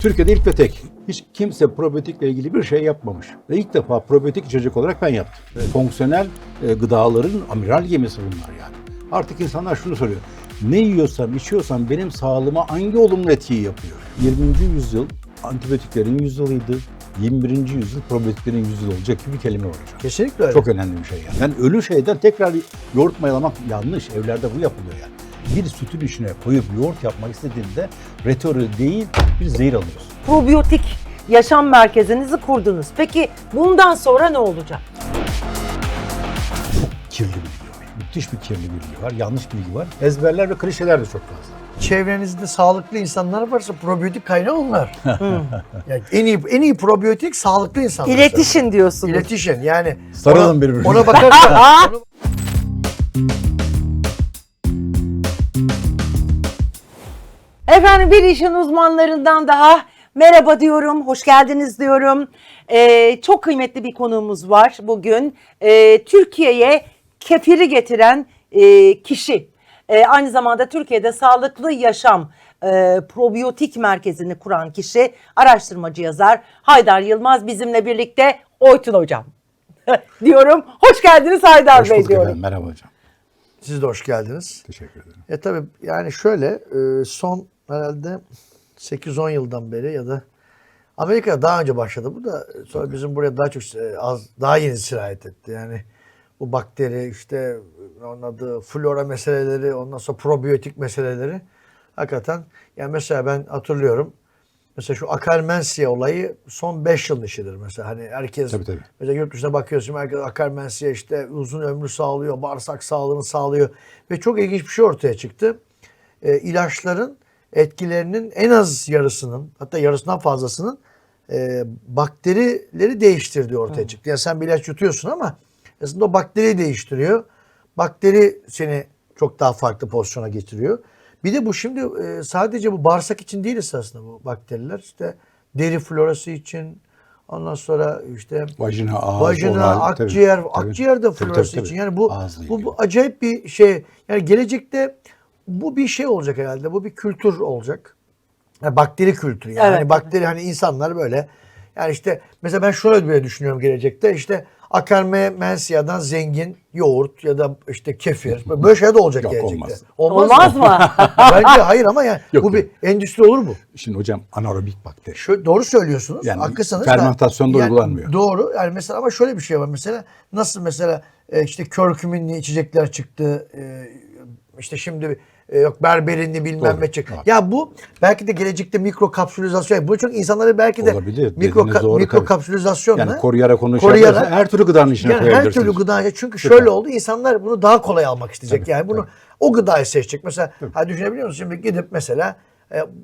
Türkiye'de ilk ve tek. Hiç kimse probiyotikle ilgili bir şey yapmamış. Ve ilk defa probiyotik içecek olarak ben yaptım. Fonksiyonel gıdaların amiral gemisi bunlar yani. Artık insanlar şunu soruyor. Ne yiyorsam, içiyorsam benim sağlığıma hangi olumlu etkiyi yapıyor? 20. yüzyıl antibiyotiklerin yüzyılıydı. 21. yüzyıl probiyotiklerin yüzyılı olacak gibi bir kelime var hocam. Kesinlikle öyle. Çok önemli bir şey yani. Yani ölü şeyden tekrar yoğurt mayalamak yanlış. Evlerde bu yapılıyor yani. Bir sütün içine koyup yoğurt yapmak istediğinde retörü değil bir zehir alıyorsun. Probiyotik yaşam merkezinizi kurdunuz. Peki bundan sonra ne olacak? Kirli bilgi var. Müthiş bir kirli bilgi var. Yanlış bilgi var. Ezberler ve klişeler de çok fazla. Çevrenizde sağlıklı insanlar varsa probiyotik kaynağı onlar. Yani en iyi probiyotik sağlıklı insanlar. İletişin diyorsunuz. İletişim yani. Sarılın birbirine. Ona bakarsan. Efendim bir işin uzmanlarından daha merhaba diyorum, hoş geldiniz diyorum. Çok kıymetli bir konuğumuz var bugün. Türkiye'ye kefiri getiren kişi. Aynı zamanda Türkiye'de sağlıklı yaşam probiyotik merkezini kuran kişi, araştırmacı yazar Haydar Yılmaz bizimle birlikte. Oytun hocam diyorum. Hoş geldiniz Haydar Hoş Bey bulduk diyorum. efendim. Merhaba hocam. Siz de hoş geldiniz. Teşekkür ederim. Tabii yani şöyle son herhalde 8-10 yıldan beri ya da Amerika'da daha önce başladı bu da sonra bizim buraya daha çok daha yeni sirayet etti. Yani bu bakteri işte onun adı flora meseleleri ondan sonra probiyotik meseleleri hakikaten yani mesela ben hatırlıyorum mesela şu Akkermansia olayı son 5 yılın işidir mesela hani herkes Tabii. mesela yurt dışına bakıyorsun herkes Akkermansia işte uzun ömrü sağlıyor, bağırsak sağlığını sağlıyor ve çok ilginç bir şey ortaya çıktı. İlaçların etkilerinin en az yarısının hatta yarısından fazlasının bakterileri değiştirdiği ortaya çıktı. Yani sen bir ilaç yutuyorsun ama aslında o bakteriyi değiştiriyor. Bakteri seni çok daha farklı pozisyona getiriyor. Bir de bu şimdi sadece bu bağırsak için değil esasında bu bakteriler. İşte deri florası için ondan sonra işte Vajina, ağız, akciğer, tabii. akciğer de florası Tabii. için. Yani Ağızla bu ilgili. acayip bir şey. Yani gelecekte bu bir şey olacak herhalde. Bu bir kültür olacak. Yani bakteri kültürü yani. Evet. Hani bakteri hani insanlar böyle yani işte mesela ben şöyle bile düşünüyorum gelecekte işte Akkermansia'dan zengin yoğurt ya da işte kefir böyle şeyler de olacak Yok, gelecekte. olmaz. Olmaz mı? Bence hayır ama yani Yok, bu bir yok. endüstri olur mu? Şimdi hocam anaerobik bakteri. Şöyle, doğru söylüyorsunuz. Yani haklısınız. fermentasyonda Yani uygulanmıyor. Doğru. Yani mesela ama şöyle bir şey var mesela nasıl mesela işte körküminli içecekler çıktı. İşte şimdi yok berberinli bilmem Doğru. ne çıktı. Evet. Ya bu belki de gelecekte mikrokapsülizasyon. Bu çok insanları belki de Olabilir. Dediğiniz doğru tabii. mikrokapsülizasyonla Yani koruyarak onu şey yaparsa her türlü gıdanın içine yani her koyabilirsiniz. türlü gıda çünkü Süper. şöyle oldu insanlar bunu daha kolay almak isteyecek. Tabii, Yani bunu o gıdayı seçecek. Mesela düşünebiliyor musun? Şimdi gidip mesela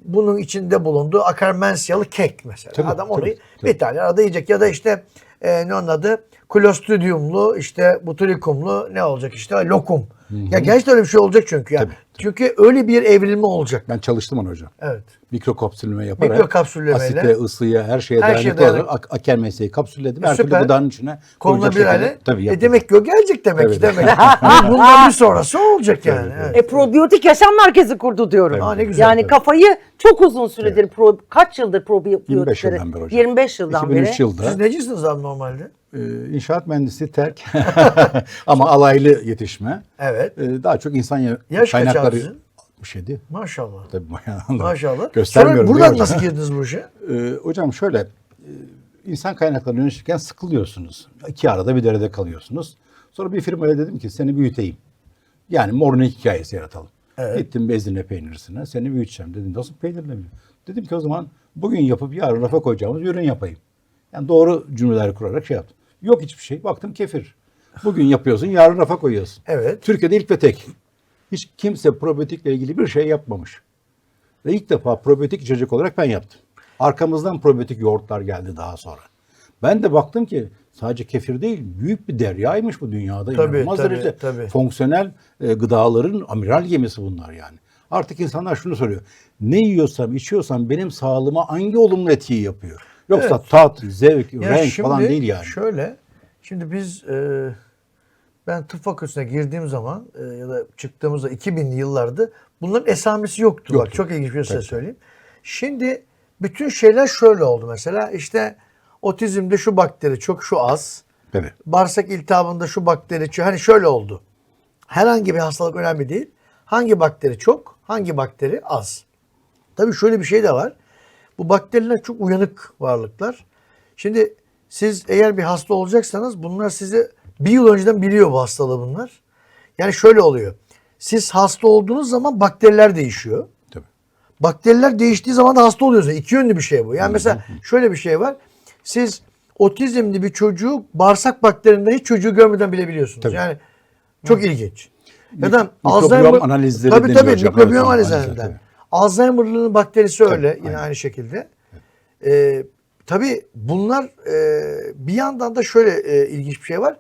bunun içinde bulunduğu Akkermansiyalı kek mesela. Tabii, Adam onu tabii. bir tane arada yiyecek ya da işte ne onun adı? Clostridiumlu işte butyrikumlu ne olacak işte lokum. Ya gerçekten öyle bir şey olacak çünkü ya. Tabii. Çünkü öyle bir evrilme olacak. Ben çalıştım onu hocam. Evet. Mikrokapsülleme yaparak Mikrokapsüllemeyle. asite, ısıya, her şeye Her şeye dayanıklı dayanıklı. olarak Akkermansia'yı kapsülledim. Her türlü Süper. gıdanın içine koyacak Konulabilir şekilde. hale. Tabii yaptım. Demek ki o gelecek demek ki Tabii. demek. Yani bundan bir sonrası olacak yani. Tabii. Evet. Probiyotik yaşam merkezi kurdu diyorum. Tabii. Aa, ne güzel. Yani Tabii. kafayı çok uzun süredir kaç yıldır probiyotikleri? 25 yıldan beri hocam. 25 yıldan 2003 beri. yılda Siz necisiniz abi normalde? inşaat mühendisi terk ama alaylı yetişme. Evet. Daha çok insan Yaş kaç kaynakları abi sizin? 67. Maşallah. Tabii bayağı. Maşallah. Göstermiyorum. Sonra buradan değil mi nasıl hocam? girdiniz bu işe? Hocam şöyle insan kaynaklarını yönetirken sıkılıyorsunuz. İki arada bir derede kalıyorsunuz. Sonra bir firmaya dedim ki seni büyüteyim. Yani morning hikayesi yaratalım. Evet. Gittim Bezirne peynirisine seni büyüteceğim dedim. Nasıl peynirle mi? Dedim ki o zaman bugün yapıp yarın rafa koyacağımız bir ürün yapayım. Yani doğru cümleler kurarak şey yaptım. Yok hiçbir şey. Baktım kefir. Bugün yapıyorsun yarın rafa koyuyorsun. Evet. Türkiye'de ilk ve tek. Hiç kimse probiyotikle ilgili bir şey yapmamış. Ve ilk defa probiyotik içecek olarak ben yaptım. Arkamızdan probiyotik yoğurtlar geldi daha sonra. Ben de baktım ki sadece kefir değil, büyük bir deryaymış bu dünyada. Tabii, İnanılmaz tabii, derecede tabii. fonksiyonel gıdaların amiral gemisi bunlar yani. Artık insanlar şunu soruyor. Ne yiyorsam, içiyorsam benim sağlığıma hangi olumlu etkiyi yapıyor? Yoksa Evet. tat, zevk, Ya renk şimdi falan değil yani. Şöyle, şimdi biz ben tıp fakültesine girdiğim zaman ya da çıktığımızda 2000'li yıllarda bunların esamesi yoktu. Bak Yoktu. çok ilginç bir şey Tabii. söyleyeyim. Şimdi bütün şeyler şöyle oldu mesela. İşte otizmde şu bakteri çok, şu az. Tabii. Bağırsak iltihabında şu bakteri çok. Hani şöyle oldu. Herhangi bir hastalık önemli değil. Hangi bakteri çok, hangi bakteri az. Tabii şöyle bir şey de var. Bu bakteriler çok uyanık varlıklar. Şimdi siz eğer bir hasta olacaksanız bunlar sizi bir yıl önceden biliyor bu hastalığı bunlar. Yani şöyle oluyor. Siz hasta olduğunuz zaman bakteriler değişiyor. Tabii. Bakteriler değiştiği zaman da hasta oluyorsunuz. İki yönlü bir şey bu. Yani mesela şöyle bir şey var. Siz otizmli bir çocuğu bağırsak bakterinden hiç çocuğu görmeden bilebiliyorsunuz. Tabii. Yani çok ilginç. Ya da Mikrobiyom analizleri tabii deniyor hocam. mikrobiyom Evet, analizlerinden. tabii. Alzheimer'lının bakterisi öyle yine aynen. aynı şekilde. Tabii bunlar bir yandan da şöyle ilginç bir şey var.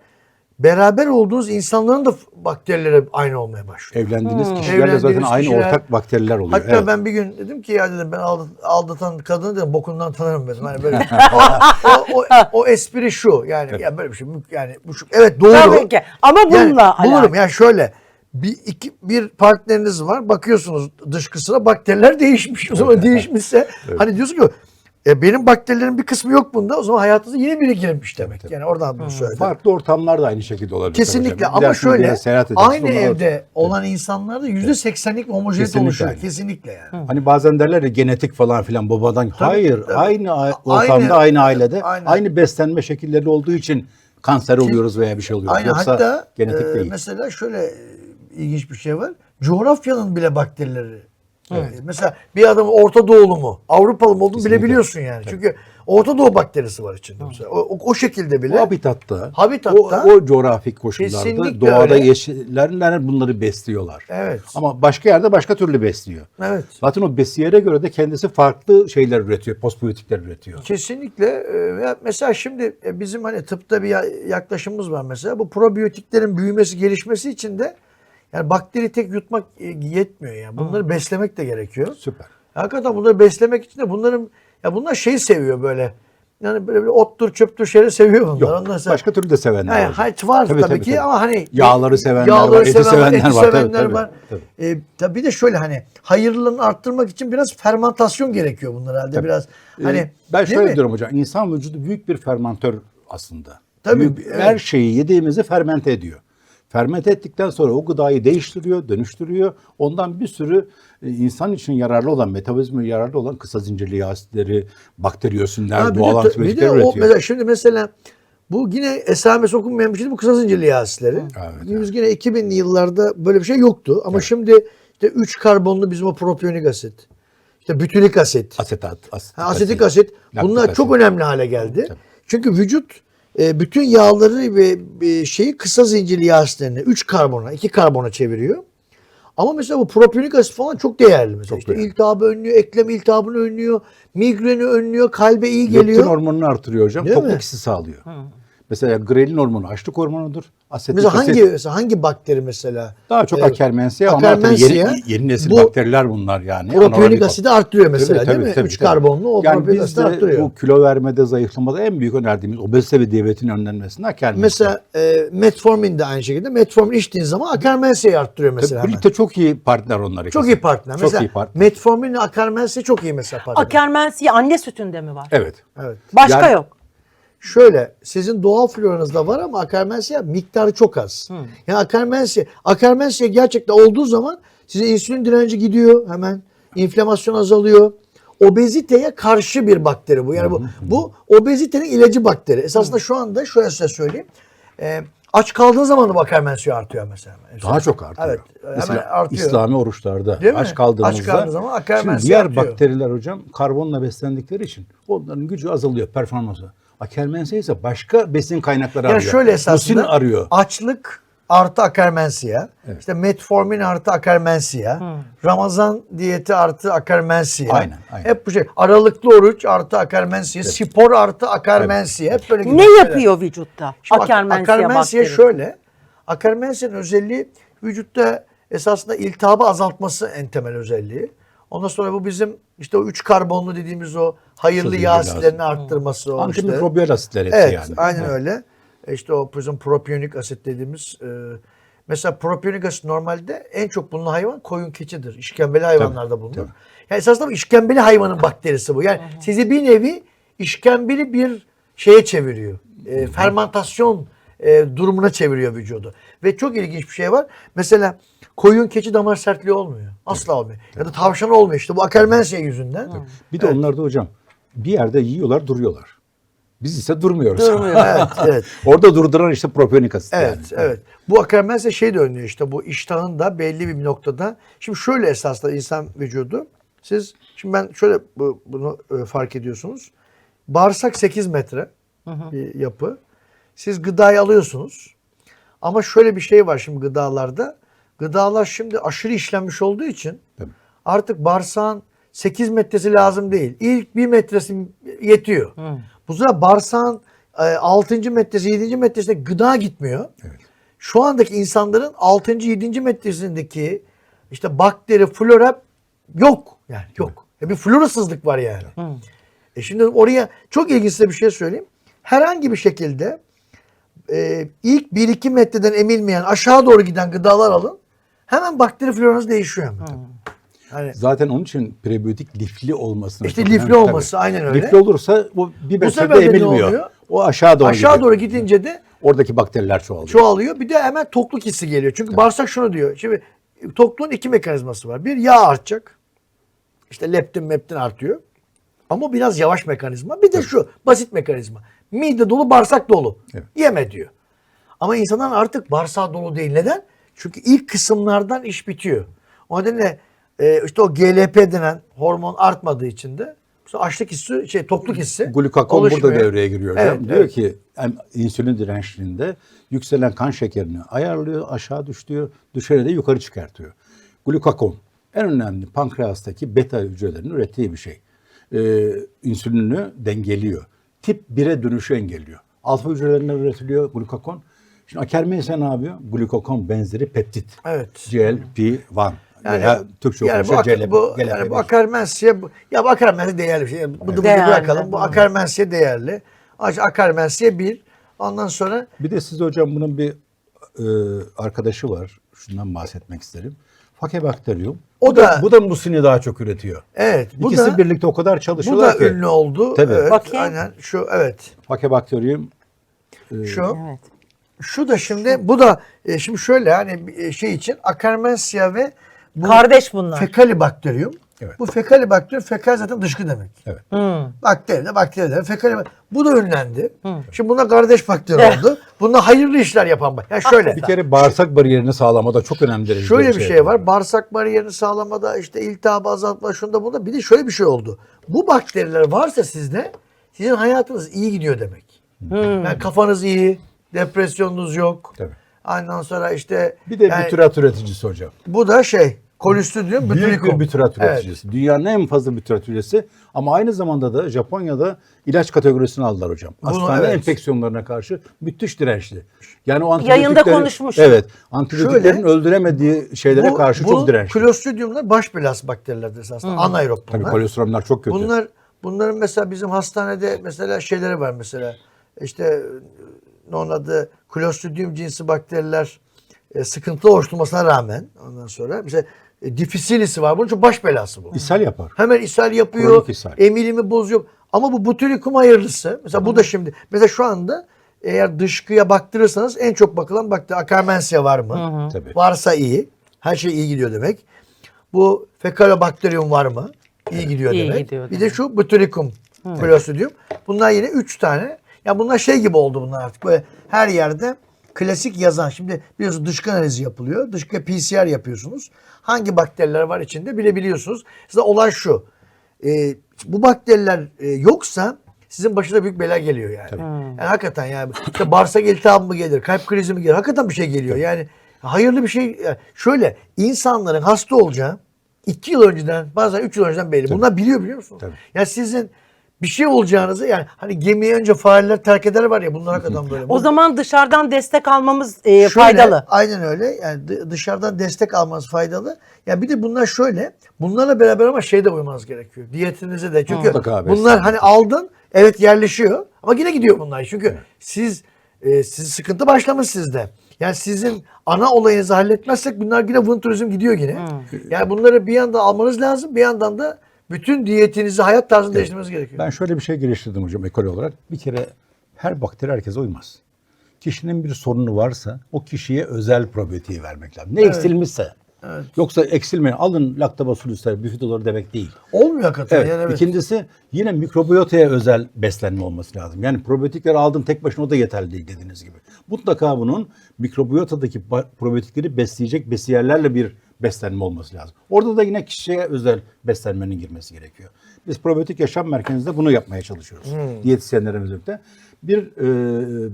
Beraber olduğunuz insanların da bakterileri aynı olmaya başlıyor. Evlendiğiniz kişilerle Evlendiğiniz zaten aynı kişiler- ortak bakteriler oluyor. Hatta Evet. ben bir gün dedim ki ya dedim ben aldatan kadını dedim bokundan tanırım dedim. Hani böyle o espri şu yani ya böyle bir şey yani bu şu, evet doğru. Tabii ki. Ama bununla yani, bulurum alakalı. yani şöyle bir partneriniz var bakıyorsunuz dışkısına bakteriler değişmiş. O zaman değişmişse hani diyorsun ki benim bakterilerin bir kısmı yok bunda. O zaman hayatınıza yeni biri girmiş demek. Yani oradan bunu söyledim. Farklı ortamlar da aynı şekilde olabilir. Kesinlikle tabii hocam. ama Gidersiniz bir şöyle yere seyahat edersiniz, aynı onlar- evde olan insanlarda %80'lik homojenite Kesinlikle oluşuyor. aynı. Kesinlikle yani. Hani bazen derler ya genetik falan filan babadan. Hayır. tabii. Aynı ortamda, aynı ailede, aynen. aynı beslenme şekilleri olduğu için kanser oluyoruz veya bir şey oluyoruz. Aynen Yoksa hatta genetik değil. mesela şöyle ilginç bir şey var. Coğrafyanın bile bakterileri. Mesela bir adamın Orta Doğulu mu, Avrupalı mı olduğunu Kesinlikle. bilebiliyorsun yani. Çünkü Orta Doğu bakterisi var içinde. Mesela. O şekilde bile. O habitatta, Habitatta- o coğrafik koşullarda Kesinlikle doğada öyle. yeşillerler bunları besliyorlar. Evet. Ama başka yerde başka türlü besliyor. Evet. Zaten o besiyere göre de kendisi farklı şeyler üretiyor, postbiyotikler üretiyor. Kesinlikle. Mesela şimdi bizim hani tıpta bir yaklaşımımız var mesela. Bu probiyotiklerin büyümesi, gelişmesi için de yani bakteri tek yutmak yetmiyor yani. Bunları beslemek de gerekiyor. Süper. Hakikaten bunları beslemek için de bunlar şeyi seviyor böyle. Yani böyle bir ottur, çöptür şeyleri seviyor bunlar. Yok, Ondan sonra, başka türlü de sevenler yani, var. hayır, var tabii ki ama hani Yağları sevenler var, eti sevenler var. Tabii, sevenler tabii, var. tabii. Tabii bir de şöyle hani hayırlılığını arttırmak için biraz fermantasyon gerekiyor bunlar herhalde biraz. Hani Ben değil şöyle mi? diyorum hocam, insan vücudu büyük bir fermentör aslında. Tabii, Her şeyi yediğimizi fermente ediyor. Fermente ettikten sonra o gıdayı değiştiriyor, dönüştürüyor. Ondan bir sürü insan için yararlı olan, metabolizma yararlı olan kısa zincirli yağ asitleri, bakteriyosinler, Ha, doğal bir de antibiyotikler o üretiyor. mesela bu yine esamesi okunmayan bir şeydi bu kısa zincirli yağ asitleri. Evet, Biz yine 2000'li yıllarda böyle bir şey yoktu ama şimdi işte 3 karbonlu bizim o propiyonik asit. İşte bütülik asit. Asetat, Asetik asit. Bunlar laktik çok asit. önemli hale geldi. Çünkü vücut bütün yağları ve şeyi kısa zincirli yağ asitlerini 3 karbona, 2 karbona çeviriyor. Ama mesela bu propiyonik asit falan çok değerli mesela. Çok İşte değerli. iltihabı önlüyor, eklem iltihabını önlüyor, migreni önlüyor, kalbe iyi Leptin geliyor. hormonunu artırıyor hocam. Değil Tok mi? ikisi sağlıyor. Mesela grelin hormonu açlık hormonudur. Asetik Mesela asit hangi bakteri mesela? daha çok Evet. Akkermansia ama tabii Akkermansia, yeni nesil bu bakteriler bunlar yani. Propiyonik Anaerobi asidi arttırıyor mesela Tabii, değil mi? tabii, 3 tabii. karbonlu o yani propiyonik asidi bizde arttırıyor. bu kilo vermede, zayıflamada en büyük önerdiğimiz obezite ve diyabetin önlenmesinde Akkermansia. Mesela metformin de aynı şekilde. Metformin içtiğin zaman Akkermansia'yı arttırıyor mesela. Tabii, birlikte çok iyi partner onlar. Çok ikisi. iyi partner. Çok Mesela iyi partner. metformin ile Akkermansia çok iyi mesela partner. Akkermansia anne sütünde mi var? Evet. Evet. Başka Yani- yok. Şöyle sizin doğal floranızda var ama Akkermansia miktarı çok az. Yani Akkermansia gerçekten olduğu zaman sizin insülin direnci gidiyor hemen. İnflamasyon azalıyor. Obeziteye karşı bir bakteri bu. Yani bu obezitenin ilacı bakteri. Esasında şu anda şöyle size söyleyeyim. Aç kaldığın zaman da Akkermansia artıyor mesela. Daha çok artıyor. Evet. Hemen Mesela artıyor. İslami oruçlarda Değil mi? aç kaldığımızda Aç kaldığın zaman Akkermansia şimdi diğer artıyor. bakteriler hocam karbonla beslendikleri için onların gücü azalıyor, performansı. Akkermansia ise başka besin kaynakları Yani arıyor. şöyle esasında Musin arıyor. açlık artı Akkermansia, işte metformin artı Akkermansia, Ramazan diyeti artı Akkermansia. Aynen. Hep bu şey. Aralıklı oruç artı Akkermansia, spor artı Akkermansia. Hep böyle gidiyor. Ne yapıyor vücutta? Şimdi Akkermansia bakteri. şöyle. Akkermansia'nın özelliği vücutta esasında iltihabı azaltması en temel özelliği. Ondan sonra bu bizim işte o 3 karbonlu dediğimiz o hayırlı Kısa yağ zincirli asitlerini arttırması. O işte. Antimikrobiyal asitler hepsi Evet, yani. aynen öyle. İşte o bizim propiyonik asit dediğimiz Mesela propiyonik asit normalde en çok bulunan hayvan koyun keçidir. İşkembeli hayvanlarda bulunur. tabii. Yani esasında bu işkembeli hayvanın bakterisi bu. Yani sizi bir nevi işkembeli bir şeye çeviriyor. Fermantasyon durumuna çeviriyor vücudu. Ve çok ilginç bir şey var. Mesela koyun keçi damar sertliği olmuyor. Asla olmuyor. Ya da tavşan olmuyor işte bu Akkermansia yüzünden. Bir de onlarda hocam bir yerde yiyorlar duruyorlar. Biz ise durmuyoruz. Evet, evet. Orada durduran işte propiyonik asit. Evet, yani. evet. Bu Akkermansia şey de önlüyor işte bu iştahın da belli bir noktada. Şimdi şöyle esasında insan vücudu. Şimdi ben şöyle bunu fark ediyorsunuz. Bağırsak 8 metre bir yapı. Siz gıdayı alıyorsunuz. Ama şöyle bir şey var şimdi gıdalarda. Gıdalar şimdi aşırı işlenmiş olduğu için Tabii. artık bağırsağın 8 metresi lazım değil. İlk 1 metresi yetiyor. Bu sefer bağırsağın 6. metresi, 7. metresinde gıda gitmiyor. Evet. Şu andaki insanların 6. 7. metresindeki işte bakteri, flora yok. Yani yok. Bir florasızlık var yani. Şimdi oraya çok ilginç size bir şey söyleyeyim. Herhangi bir şekilde ilk 1-2 metreden emilmeyen aşağı doğru giden gıdalar alın. Hemen bakteri floranız değişiyor. Yani Zaten onun için prebiyotik lifli olmasını. İşte çok lifli önemli. olması, Tabii. aynen öyle. Lifli olursa o bir Bu sefer metrede de ne emilmiyor. oluyor? O aşağı doğru aşağı gidiyor. doğru gidince de Oradaki bakteriler çoğalıyor. çoğalıyor. Bir de hemen tokluk hissi geliyor. Çünkü bağırsak şunu diyor. Şimdi tokluğun 2 mekanizması var. Bir yağ artacak. İşte leptin artıyor. Ama biraz yavaş mekanizma. Bir de şu basit mekanizma. Mide dolu, bağırsak dolu. Evet. Yeme diyor. Ama insanlar artık bağırsağı dolu değil. Neden? Çünkü ilk kısımlardan iş bitiyor. O nedenle işte o GLP denen hormon artmadığı için de açlık hissi, tokluk hissi Glukakon oluşmuyor. burada devreye giriyor hocam. Evet, Diyor evet. ki insülin dirençliğinde yükselen kan şekerini ayarlıyor, aşağı düşürüyor, düşene de yukarı çıkartıyor. Glukakon en önemli pankreastaki beta hücrelerinin ürettiği bir şey. İnsülinini dengeliyor. Tip 1'e dönüşü engelliyor. Alfa hücrelerinden üretiliyor glukakon. Şimdi Akkermansia ne yapıyor? Glukakon benzeri peptit. Evet. GLP-1. Yani, Veya Türkçe yani okunuşa bu Akkermansia, ya bu Akkermansia değerli bir şey. Bunu Değerli. bırakalım. Bu Akkermansia değerli. Akkermansia 1. Ondan sonra Bir de siz hocam bunun bir arkadaşı var. Şundan bahsetmek isterim. Fakebakteryum. O da- bu da musini daha çok üretiyor. evet bu İkisi da birlikte o kadar bu çalışıyorlar da ki. ünlü oldu. Tabii. Evet, Bakayım. aynen şu evet. Fakebakteryum Şu. Evet. Şu da şimdi bu da şimdi şöyle hani şey için Akkermansia ve bu Kardeş bunlar. Fecalibacterium. Evet. Bu Fecalibacterium, fekal zaten dışkı demek. evet. Bakteri de bakteri de. Bu da ünlendi. Şimdi buna kardeş bakteri oldu. Bunda hayırlı işler yapan bak. Yani şöyle. Bir kere bağırsak bariyerini sağlamada çok önemli derecede Şöyle bir şey var. Bağırsak bariyerini sağlamada işte iltihabı azaltma şunda bunda. Bir de şöyle bir şey oldu. Bu bakteriler varsa sizde sizin hayatınız iyi gidiyor demek. Yani kafanız iyi, depresyonunuz yok. Tabii. Ondan sonra işte Bir de yani bütürat üreticisi hocam. bu da Clostridium Büyük botulicum. bir bütürat Evet. üreticisi. Dünyanın en fazla bütürat üreticisi. Ama aynı zamanda da Japonya'da ilaç kategorisini aldılar hocam. Bunu, Hastane evet. enfeksiyonlarına karşı müthiş dirençli. Yani o Yayında antibiyotiklerin- konuşmuş. Evet. Antibiyotiklerin Şöyle, öldüremediği şeylere karşı çok dirençli. Clostridium'lar baş belası bakterilerdir esasında. Anaerob bunlar. Tabii kolesteroller çok kötü. Bunların mesela bizim hastanede mesela şeyleri var mesela. İşte onun adı Clostridium cinsi bakteriler sıkıntılı oluşturmasına rağmen ondan sonra mesela difficilis'i var. Bunun için baş belası bu. İshal yapar. Hemen ishal yapıyor. Kronik ishal. Emilimi bozuyor. Ama bu botulicum hayırlısı. Mesela bu da şimdi mesela şu anda eğer dışkıya baktırırsanız en çok bakılan bakteri Akkermansia var mı? Tabii. Varsa iyi. Her şey iyi gidiyor demek. Bu Fecalibacterium var mı? İyi gidiyor İyi demek. gidiyor Bir de şu Botulicum Clostridium. Bunlar yine 3 tane. Ya bunlar şey gibi oldu bunlar artık. Böyle her yerde klasik yazan. Şimdi biliyorsunuz dışkı analizi yapılıyor. Dışkı PCR yapıyorsunuz. Hangi bakteriler var içinde bilebiliyorsunuz. Size olay şu. Bu bakteriler yoksa sizin başına büyük bela geliyor yani. Yani hakikaten yani işte bağırsak iltihabı mı gelir, kalp krizi mi gelir? Hakikaten bir şey geliyor. Yani hayırlı bir şey. Yani şöyle insanların hasta olacağı 2 yıl önceden bazen 3 yıl önceden belli. Bunlar biliyor musunuz? Tabii. Yani sizin bir şey olacağınızı yani hani gemiyi önce fareler terk eder var ya bunlar hakikaten böyle. O zaman dışarıdan destek almamız Şöyle, faydalı. Aynen öyle. Yani dışarıdan destek almanız faydalı. Ya bir de bunlar şöyle. Bunlarla beraber ama şey de uymanız gerekiyor. Diyetinize de. Çünkü Mutlaka bunlar beslenme. hani aldın evet yerleşiyor ama yine gidiyor bunlar. Çünkü siz sıkıntı başlamış sizde. Yani sizin ana olayınızı halletmezsek bunlar yine vın turizm gidiyor yine. Yani bunları bir yandan almanız lazım, bir yandan da bütün diyetinizi, hayat tarzını değiştirmeniz gerekiyor. Ben şöyle bir şey geliştirdim hocam ekol olarak. Bir kere her bakteri herkese uymaz. Kişinin bir sorunu varsa o kişiye özel probiyotiği vermek lazım. Ne eksilmişse. Yoksa eksilmeyin. Alın Lactobacillus bifidobacter demek değil. Olmuyor hakikaten. Evet. Yani evet. İkincisi yine mikrobiyotaya özel beslenme olması lazım. Yani probiyotikleri aldım tek başına o da yeterli değil dediğiniz gibi. Mutlaka bunun mikrobiyotadaki probiyotikleri besleyecek besiyerlerle bir beslenme olması lazım. Orada da yine kişiye özel beslenmenin girmesi gerekiyor. Biz probiyotik yaşam merkezinde bunu yapmaya çalışıyoruz. Diyetisyenlerimizle bir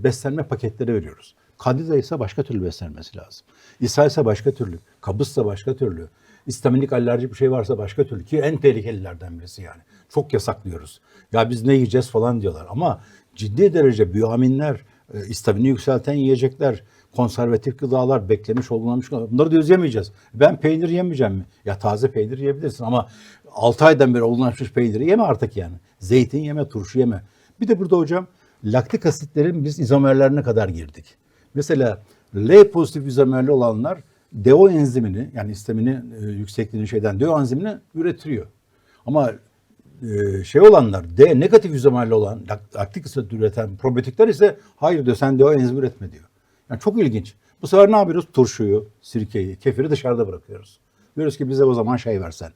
beslenme paketleri veriyoruz. Kandida ise başka türlü beslenmesi lazım. İshal ise başka türlü. Kabızsa başka türlü. İstaminik alerjik bir şey varsa başka türlü. Ki en tehlikelilerden birisi yani. Çok yasaklıyoruz. Ya biz ne yiyeceğiz falan diyorlar. Ama ciddi derece bioaminler, istamini yükselten yiyecekler, konservatif gıdalar, beklemiş olgunlanmış gıdalar. Bunları diyoruz yemeyeceğiz. Ben peynir yemeyeceğim mi? Ya taze peynir yiyebilirsin ama 6 aydan beri olgunlaşmış peyniri yeme artık yani. Zeytin yeme, turşu yeme. Bir de burada hocam laktik asitlerin biz izomerlerine kadar girdik. Mesela L pozitif izomerli olanlar DO enzimini yani istemini yüksekliğini şeyden DO enzimini üretiyor. Ama şey olanlar D negatif izomerli olan laktik asit üreten probiyotikler ise hayır diyor sen DO enzimi üretme diyor. Yani çok ilginç. Bu sefer ne yapıyoruz? Turşuyu, sirkeyi, kefiri dışarıda bırakıyoruz. Diyoruz ki bize o zaman şey versen.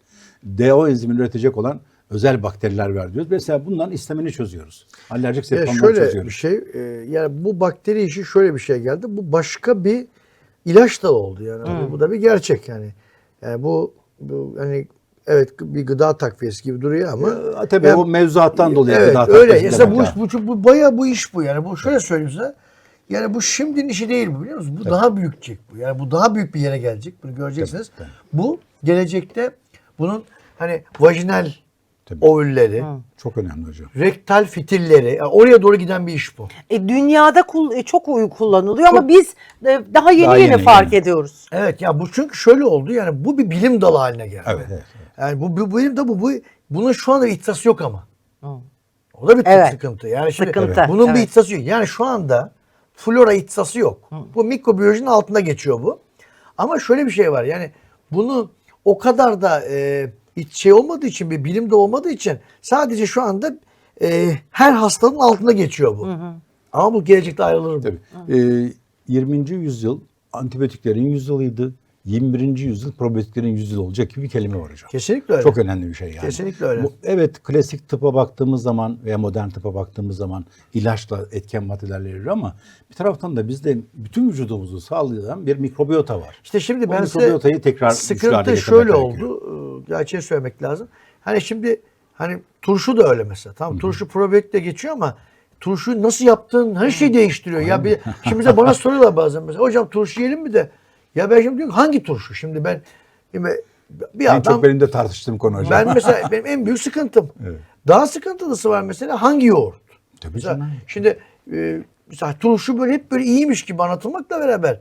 DO enzimini üretecek olan özel bakteriler ver diyoruz. Mesela bundan istemini çözüyoruz. Alerjik septomları Şöyle çözüyoruz. bir şey, yani bu bakteri işi şöyle bir şey geldi. Bu başka bir ilaç da oldu yani. Bu da bir gerçek yani. Yani bu hani evet bir gıda takviyesi gibi duruyor ama Tabii yani, o mevzuattan dolayı evet, gıda öyle. takviyesi Mesela demek bu bayağı bu iş bu yani. Bu şöyle söyleyeyim size. Yani bu şimdinin işi değil bu biliyor musunuz? Bu daha büyüyecek bu. Yani bu daha büyük bir yere gelecek. Bunu göreceksiniz. Tabii. Bu gelecekte bunun hani vajinal Tabii. ovülleri, Çok önemli hocam. rektal fitilleri, yani oraya doğru giden bir iş bu. Dünyada çok kullanılıyor ama biz daha yeni fark ediyoruz. Evet ya bu çünkü şöyle oldu yani bu bir bilim dalı haline geldi. Evet. Yani bu bilim dalı bunun şu anda bir ihtisası yok ama. O da bir Evet. sıkıntı. Yani şimdi Sıkıntı, bunun bir evet. ihtisası yok. Yani şu anda flora ihtisası yok. Bu mikrobiyolojinin altında geçiyor bu. Ama şöyle bir şey var. Yani bunu o kadar da hiç şey olmadığı için bir bilim de olmadığı için sadece şu anda her hastanın altında geçiyor bu. Ama bu gelecekte ayrılır bu. Tabii. 20. yüzyıl antibiyotiklerin yüzyılıydı. 21. yüzyıl probiyotiklerin yüzyılı olacak gibi bir kelime var hocam. Kesinlikle öyle. Çok önemli bir şey yani. Kesinlikle öyle. Evet klasik tıpa baktığımız zaman veya modern tıpa baktığımız zaman ilaçla etken maddelerle verilir ama bir taraftan da bizde bütün vücudumuzu sağlayan bir mikrobiyota var. İşte şimdi O ben size mikrobiyotayı tekrar güçlü hale sıkıntı getirmek şöyle gerekiyor. oldu. Gerçeği söylemek lazım. Hani şimdi hani turşu da öyle mesela. Tamam turşu probiyotikle geçiyor ama turşuyu nasıl yaptığın her şeyi değiştiriyor. Ya şimdi bize bana soruyorlar bazen mesela. Hocam turşu yiyelim mi de? Ya ben şimdi diyorum ki, hangi turşu? Şimdi bir En adam çok benim de tartıştığım konu hocam. ben mesela benim en büyük sıkıntım. Evet. Daha sıkıntılısı var mesela hangi yoğurt? Tabii Mesela, canım. şimdi mesela turşu böyle hep böyle iyiymiş gibi anlatılmakla beraber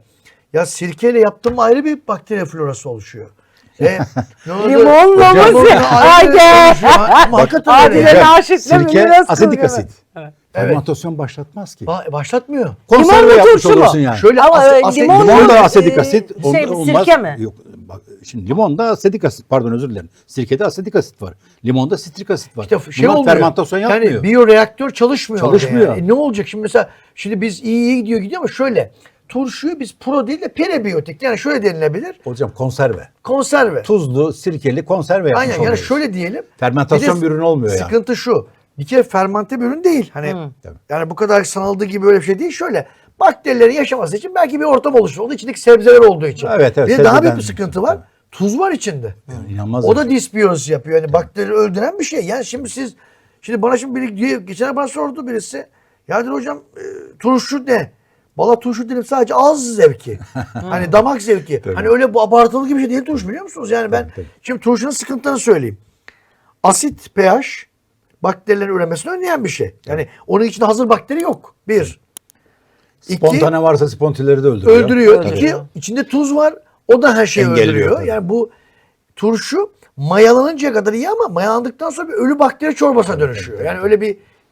ya sirkeyle yaptığım ayrı bir bakteri florası oluşuyor. Limonla mı? Haydi. Ama hakikaten öyle. Adile Yani. Naşit'le Sirke biraz asetik kılıyor. asit. Fermentasyon başlatmaz ki. Başlatmıyor. Konserve Limonlu yapmış turşu mu? olursun yani. Şöyle Ama Limon Limon da da, asetik asit. sirke mi? Yok, bak, şimdi limonda asetik asit. Pardon özür dilerim. Sirkede asetik asit var. Limonda sitrik asit var. İşte şey Bunlar olmuyor. fermentasyon yapmıyor. Yani biyoreaktör çalışmıyor. Çalışmıyor. orada Yani. Ne olacak şimdi mesela şimdi biz iyi gidiyor ama şöyle turşuyu biz pro değil de prebiyotik yani şöyle denilebilir. Hocam konserve. Konserve. Tuzlu, sirkeli konserve yapmış Aynen yani oluyoruz. şöyle diyelim. Fermentasyon Bir de bir ürün olmuyor yani. Sıkıntı şu. Bir kere fermente bir ürün değil. Hani Tabii. yani bu kadar sanıldığı gibi böyle bir şey değil. Şöyle bakterilerin yaşaması için belki bir ortam oluşur. Onun içindeki sebzeler olduğu için. Evet, Bir de daha büyük sebzeden- bir sıkıntı var. Tuz var içinde. Yani inanılmaz O bir da şey. disbiyozis yapıyor. Yani bakteri öldüren bir şey. Yani şimdi bana biri geçen bana sordu birisi. Ya dedi hocam turşu ne? Valla turşu dedim sadece ağız zevki. Hani damak zevki. Tabii. Hani öyle bu abartılı gibi bir şey değil turşu biliyor musunuz? Yani ben Tabii. şimdi turşunun sıkıntılarını söyleyeyim. Asit pH bakterilerin üremesini önleyen bir şey. Yani onun içinde hazır bakteri yok. Bir. Spontane varsa spontileri de öldürüyor. Öldürüyor. Tabii. İki, içinde tuz var. O da her şeyi Engelliyor öldürüyor. tabii. Yani bu turşu mayalanıncaya kadar iyi ama mayalandıktan sonra bir ölü bakteri çorbasına dönüşüyor. Yani öyle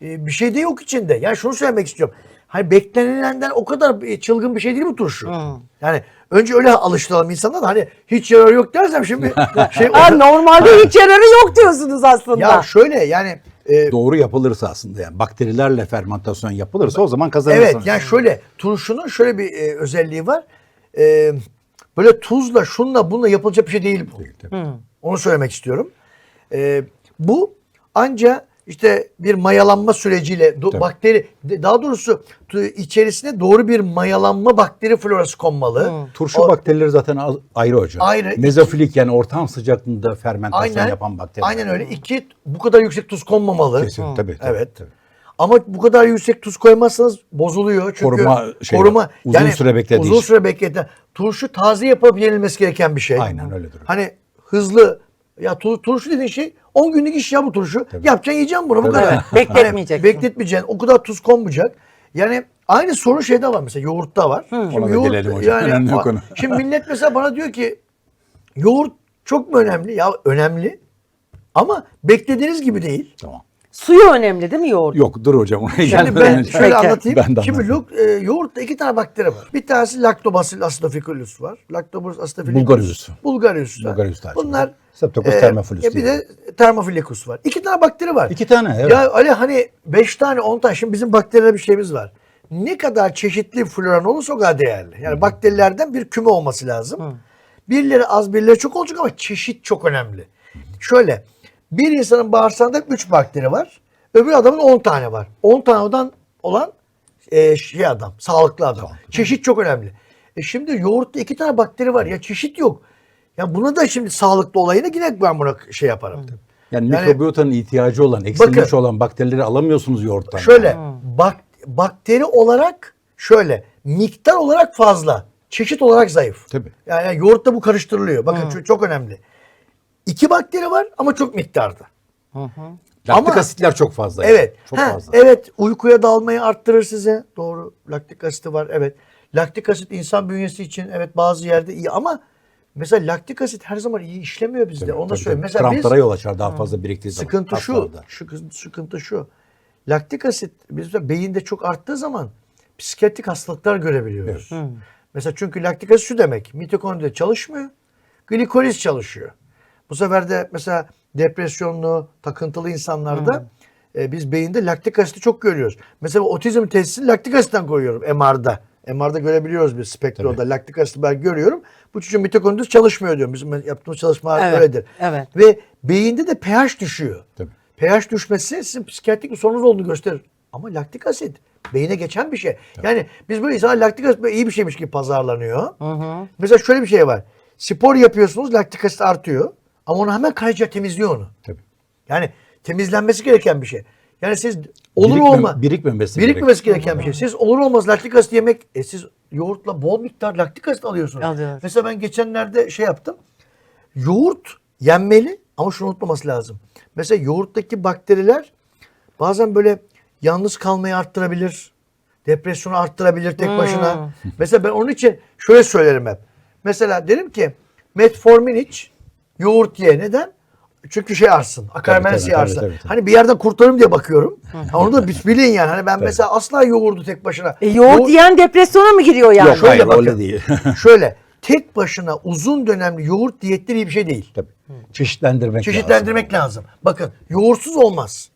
bir şey de yok içinde. Yani şunu söylemek istiyorum. hani beklenilenden o kadar çılgın bir şey değil bu turşu. Yani önce öyle alıştıralım insanlar da hani hiç yararı yok dersem şimdi Normalde hiç yararı yok diyorsunuz aslında. ya şöyle yani Doğru yapılırsa aslında yani bakterilerle fermentasyon yapılırsa o zaman kazanırsınız. evet yani şöyle turşunun şöyle bir özelliği var. Böyle tuzla şunla bununla yapılacak bir şey değil bu. Değil, tabii. Onu söylemek istiyorum. Bu anca işte bir mayalanma süreciyle bakteri daha doğrusu içerisine doğru bir mayalanma bakteri florası konmalı. Turşu bakterileri zaten ayrı hocam. Ayrı. Mezofilik yani ortam sıcaklığında fermentasyon yapan bakteriler. Aynen öyle. İki, bu kadar yüksek tuz konmamalı. Kesin, tabii. Evet. Tabii. Ama bu kadar yüksek tuz koymazsanız bozuluyor. Çünkü Koruma uzun süre beklediği uzun süre bekledi. Turşu taze yapıp yenilmesi gereken bir şey. Aynen öyledir. Hani hızlı ya turşu dediğin şey 10 günlük iş ya bu turşu. Yapacaksın yiyeceksin bunu bu kadar. Bekletmeyeceksin. Bekletmeyeceksin. O kadar tuz konmayacak. Yani aynı sorun şeyde var mesela yoğurtta var. Ona da gelelim hocam. Önemli bir konu. Şimdi millet mesela bana diyor ki yoğurt çok mu önemli? Ya önemli. Ama beklediğiniz gibi değil. Tamam. Suyu önemli değil mi yoğurt? Yok dur hocam. Oraya Şimdi gelmeden ben önce. şöyle anlatayım. Ben de Şimdi anlatayım. yoğurtta iki tane bakteri var. Bir tanesi Lactobacillus acidophilus var. Lactobacillus acidophilus. Bulgarius. Bulgarius var. Bulgarius tarzı. Bunlar Streptococcus thermophilus bir diye. de Thermophilus var. İki tane bakteri var. 2 tane evet. Ya Ali hani 5 tane 10 tane. Şimdi bizim bakterilerde bir şeyimiz var. Ne kadar çeşitli floran olursa o kadar değerli. Yani bakterilerden bir küme olması lazım. Birileri az birileri çok olacak ama çeşit çok önemli. Şöyle bir insanın bağırsağında 3 bakteri var. Öbür adamın 10 tane var. 10 tane olan adam, sağlıklı adam. Çeşit çok önemli. Şimdi yoğurtta 2 tane bakteri var ya çeşit yok. Ya buna da şimdi sağlıklı olayına yine ben buna şey yaparım. Yani mikrobiyotanın ihtiyacı olan, eksilmiş olan bakterileri alamıyorsunuz yoğurttan. Şöyle bakteri olarak şöyle miktar olarak fazla, çeşit olarak zayıf. Tabii. Yani yoğurtta bu karıştırılıyor. Bakın çok önemli. 2 bakteri var ama çok miktarda. Laktik asitler çok fazla. Evet. Çok fazla. Evet. Uykuya dalmayı arttırır size. Doğru. Laktik asiti var. Evet. Laktik asit insan bünyesi için evet bazı yerde iyi ama mesela laktik asit her zaman iyi işlemiyor bizde. Onu da söyleyeyim. Mesela kramplara yol açar daha fazla biriktiği zaman. sıkıntı Hastalarda. sıkıntı şu. Laktik asit bizde beyinde çok arttığı zaman psikiyatrik hastalıklar görebiliyoruz. Mesela çünkü laktik asit şu demek. Mitokondri çalışmıyor. Glikoliz çalışıyor. Bu sefer de mesela depresyonlu, takıntılı insanlarda biz beyinde laktik asiti çok görüyoruz. Mesela otizm testini laktik asitten koyuyorum MR'da. MR'da görebiliyoruz bir spektroda. Laktik asiti ben görüyorum. Bu çocuğun mitokondrisi çalışmıyor diyorum. Bizim yaptığımız çalışmalar öyledir. Evet. Ve beyinde de pH düşüyor. Tabii. pH düşmesi sizin psikiyatrik bir sorunuz olduğunu gösterir. Ama laktik asit beyine geçen bir şey. Yani biz böyle insanlar laktik asit böyle iyi bir şeymiş gibi pazarlanıyor. Mesela şöyle bir şey var. Spor yapıyorsunuz laktik asit artıyor. Ama onu hemen karaciğer temizliyor onu. Tabii. Yani temizlenmesi gereken bir şey. Yani siz olur birikmemesi gereken bir şey. Siz olur olmaz laktik asit yemek siz yoğurtla bol miktar laktik asit alıyorsunuz. Alıyoruz. Mesela ben geçenlerde şey yaptım. Yoğurt yenmeli ama şunu unutmaması lazım. Mesela yoğurttaki bakteriler bazen böyle yalnız kalmayı arttırabilir. Depresyonu arttırabilir tek başına. Mesela ben onun için şöyle söylerim hep. Mesela derim ki metformin iç, yoğurt ye. Neden? Çünkü şey arsın. Akarmensi arsın. Tabii. Hani bir yerden kurtarırım diye bakıyorum. Onu da bilin yani. Hani ben mesela asla yoğurdu tek başına. Yoğurt yiyen depresyona mı giriyor yani? Yok Şöyle hayır bakın. öyle değil. Şöyle tek başına uzun dönemli yoğurt diyetleri iyi bir şey değil. Tabii. Çeşitlendirmek Lazım. Bakın yoğurtsuz olmaz.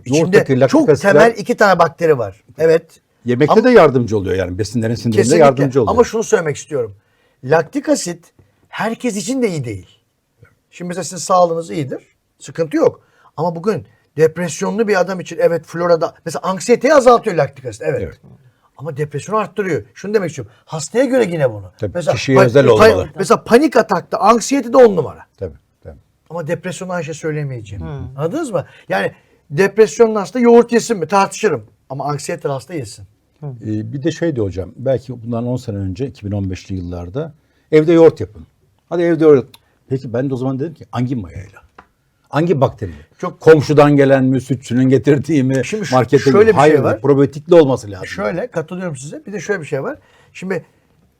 Yoğurttaki İçinde laktik çok asitler- temel 2 tane bakteri var. Evet. Yemekte Ama- de yardımcı oluyor yani besinlerin sindiriminde Kesinlikle. yardımcı oluyor. Ama şunu söylemek istiyorum. Laktik asit herkes için de iyi değil. Şimdi mesela sizin sağlığınız iyidir. Sıkıntı yok. Ama bugün depresyonlu bir adam için evet florada mesela anksiyeteyi azaltıyor laktik asit. Evet. Ama depresyonu arttırıyor. Şunu demek istiyorum. Hastaya göre yine bunu. Tabii, kişiye özel olmalı. Mesela panik atakta, anksiyete de 10 numara. Tabii. Ama depresyonu Ayşe söylemeyeceğim. Anladınız mı? Yani depresyonlu hasta yoğurt yesin mi? Tartışırım. Ama anksiyeteli hasta yesin. Bir de şeydi hocam belki bundan 10 sene önce 2015'li yıllarda evde yoğurt yapın. Hadi evde yoğurt. Peki ben de o zaman dedim ki hangi mayayla? Hangi bakteriyle? Çok- Komşudan gelen mi, sütçünün getirdiği mi, Şimdi markette şöyle bir şey hayır, var. probiyotikli olması lazım. Şöyle katılıyorum size. Bir de şöyle bir şey var. Şimdi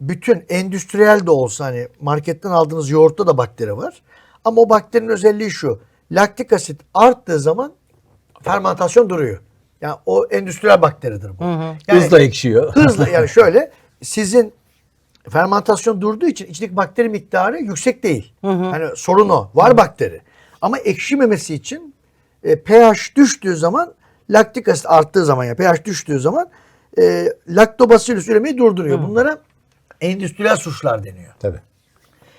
bütün endüstriyel de olsa hani marketten aldığınız yoğurtta da bakteri var. Ama o bakterinin özelliği şu. Laktik asit arttığı zaman fermentasyon duruyor. Yani o endüstriyel bakteridir bu. Yani Hızla ekşiyor. hızla yani şöyle sizin fermantasyon durduğu için içindeki bakteri miktarı yüksek değil. Hani sorun o. Var bakteri. Ama ekşimemesi için pH düştüğü zaman laktik asit arttığı zaman ya pH düştüğü zaman laktobasillus üremeyi durduruyor. Bunlara endüstriyel suçlar deniyor. Tabii.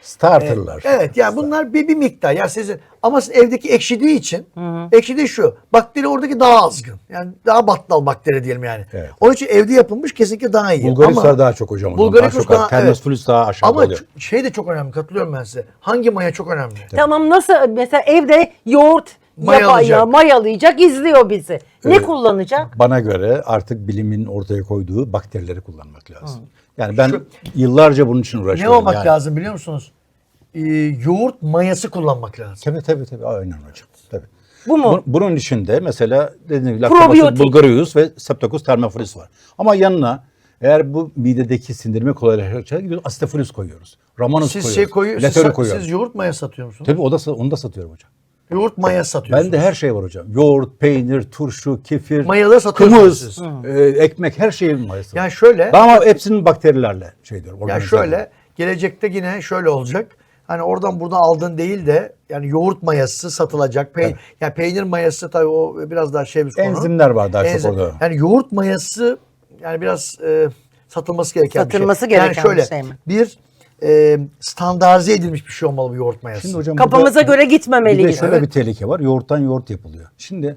Starterlar. Evet yani bunlar bir miktar. Ya sizin ama sizin evdeki ekşidiği için ekşidiği şu. Bakteri oradaki daha azgın. Yani daha battal bakteri diyelim yani. Evet. Onun için evde yapılmış kesinlikle daha iyi. Bulgaristar daha çok hocam. Bulgarikus daha Termosflus daha aşağıda ama oluyor. şey de çok önemli. Katılıyorum ben size. Hangi maya çok önemli. Tamam, nasıl mesela evde yoğurt Mayalayacak. mayalayacak, izliyor bizi. Ne kullanacak? Bana göre artık bilimin ortaya koyduğu bakterileri kullanmak lazım. Yani ben yıllarca bunun için Ne uğraşıyorum. olmak yani. lazım biliyor musunuz? Yoğurt mayası kullanmak lazım. Tabii. Aynen hocam. Tabii. Bu mu? Bunun içinde mesela dediğim gibi Probiyotik. Lactobacillus bulgarius ve Streptococcus thermophilus var. Ama yanına eğer bu midedeki sindirimi kolaylaştıracak gidiyoruz, Acetophilis koyuyoruz. Ramanus Siz koyuyoruz. şey koyuyorsunuz. Letörü koyuyoruz. Siz yoğurt maya satıyor musunuz? Tabii onu da satıyorum hocam. Yoğurt mayası satıyorsunuz. Bende her şey var hocam. Yoğurt, peynir, turşu, kefir, Mayaları satıyorsunuz siz. ekmek, her şeyin mayası var. Yani şöyle Ben ama hepsinin bakterilerle şey diyorum. ya organize şöyle ediyorum. gelecekte yine şöyle olacak. Hani oradan buradan aldığın değil de yani yoğurt mayası satılacak. Yani peynir mayası tabii o biraz daha şey bir konu. Enzimler var daha çok orada. Yani yoğurt mayası yani biraz satılması gereken Satılması bir şey. gereken yani şöyle, bir şey mi? bir standartize edilmiş bir şey olmalı bu yoğurt mayası. Şimdi hocam Kafamıza burada göre bir de gitmemeliyiz. şöyle bir tehlike var. Yoğurttan yoğurt yapılıyor. Şimdi